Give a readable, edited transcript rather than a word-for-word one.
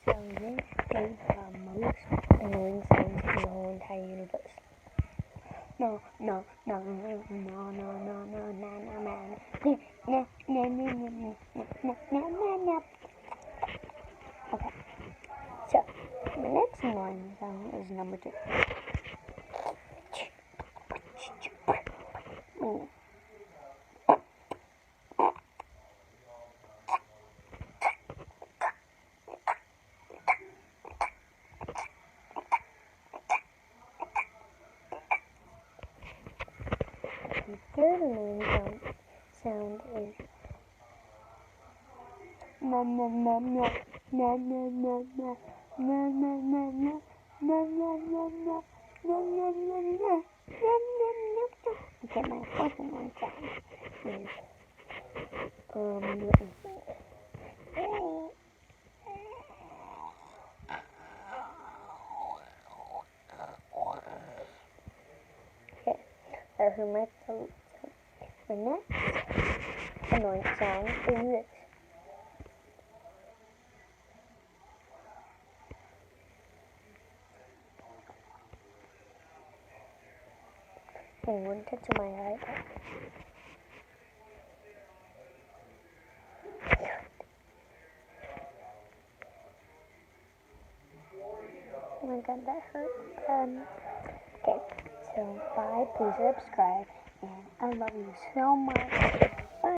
So this is the most annoying sounds in the whole entire universe. No, no, no, no, no, no, no, no, no, no, man. No, no, no, no, no, no, no, no. Okay. So the next annoying sound is number 2. The third annoying sound is no no no no no no no no no no no no no no no no no. Okay, my fourth annoying sound is let me think. Okay, that's my throat. The next annoying sound is this. One touch of my eye. Oh my god, that hurt. Okay, so bye, please subscribe, and I love you so much.